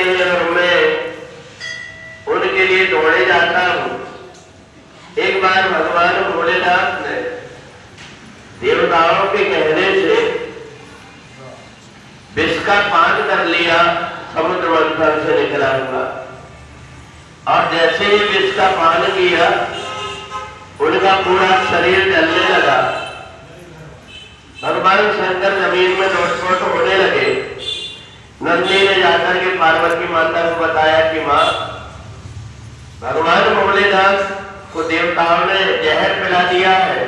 आते हैं और मैं उनके लिए दौड़े जाता हूँ। एक बार भगवान भोलेनाथ ने देवताओं के कहने से विष का पान कर लिया, समुद्र मंथन से निकला हुआ, और जैसे ही विष का पान किया उनका पूरा शरीर जलने लगा। भगवान शंकर जमीन में लोटपोट होने लगे। नंदी ने जाकर के पार्वती माता को बताया कि माँ, भगवान भोलेनाथ को देवताओं ने जहर पिला दिया है,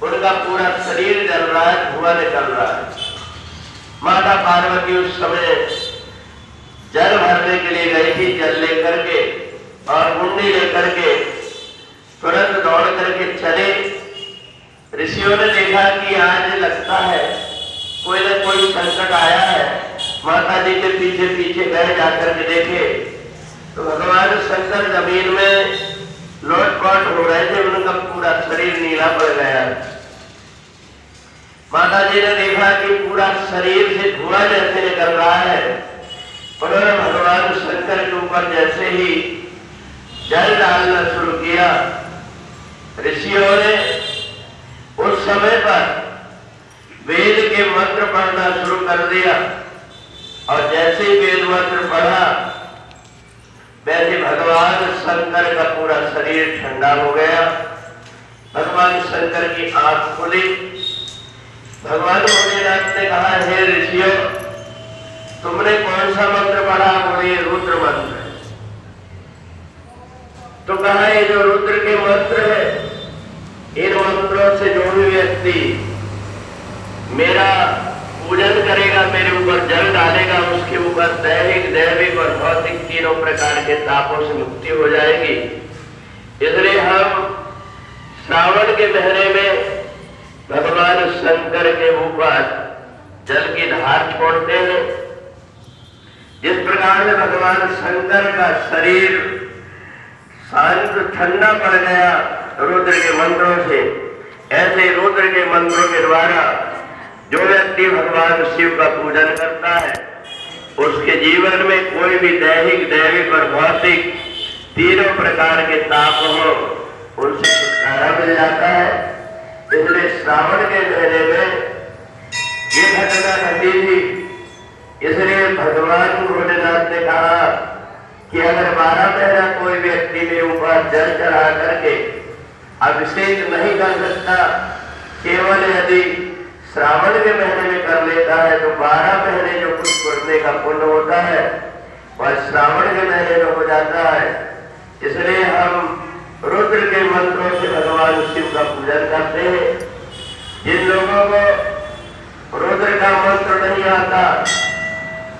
उनका पूरा शरीर जल रहा है, धुआं निकल रहा है। माता पार्वती उस समय जल भरने के लिए गई थी, जल लेकर के और मुंडी लेकर के तुरंत दौड़ करके चले। ऋषियों ने देखा कि आज लगता है कोई न कोई संकट आया है। माता जी के पीछे पीछे गए, जाकर के देखे तो भगवान शंकर जमीन में लोटपोट हो रहे थे, उनका पूरा शरीर नीला पड़ गया। माता जी ने देखा कि पूरा शरीर से धुआं जैसे निकल रहा है। उन्होंने भगवान शंकर के ऊपर जैसे ही जल डालना शुरू किया, ऋषियों ने उस समय पर वेद के मंत्र पढ़ना शुरू कर दिया, और जैसे ही वेद मंत्र पढ़ा वैसे भगवान शंकर का पूरा शरीर ठंडा हो गया। भगवान शंकर की आंख खुली। भगवान भोलेनाथ ने कहा, हे ऋषियों, तुमने कौन सा मंत्र पढ़ा? बोले, रुद्र मंत्र। तो कहा, ये जो रुद्र के मंत्र है, इन मंत्रों से जो भी व्यक्ति मेरा पूजन करेगा, मेरे ऊपर जल डालेगा, उसके ऊपर दैहिक, दैविक और भौतिक तीनों प्रकार के तापों से मुक्ति हो जाएगी। इसलिए हम श्रावण के महीने में भगवान शंकर के ऊपर जल की धार छोड़ते हैं। जिस प्रकार से भगवान शंकर का शरीर शांत ठंडा पड़ गया रुद्र के मंत्रों से, ऐसे रुद्र के मंत्रों के द्वारा जो व्यक्ति भगवान शिव का पूजन करता है, उसके जीवन में कोई भी दैहिक, दैविक और भौतिक तीनों प्रकार के ताप हो, उनसे छुटकारा मिल जाता है। इसलिए श्रावण के महीने में ये घटना घटी थी। इसलिए भगवान भोलेनाथ ने कहा कि अगर 12 महीना कोई व्यक्ति मेरे ऊपर जल चढ़ा करके अभिषेक नहीं कर सकता, केवल यदि श्रावण के महीने में कर लेता है तो 12 महीने जो कुछ करने का पुण्य होता है वह श्रावण के महीने में हो जाता है। इसलिए हम रुद्र के मंत्रों से भगवान शिव का पूजन करते हैं। जिन लोगों को रुद्र का मंत्र नहीं आता,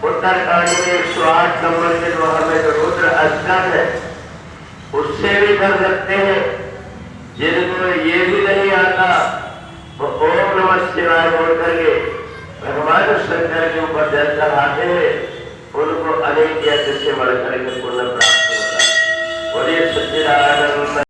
उत्तरकांड में 108 नंबर के जो हमें जो रुद्र अष्टक है उससे भी कर सकते हैं। जिनको ये भी नहीं आता वो ओम नमः शिवाय बोल करके भगवान शंकर के ऊपर जल चढ़ाते हैं, उनको अनेक यज्ञ से बढ़ करके पुण्य प्राप्त होता है। बोलिए सच्चिदानंद।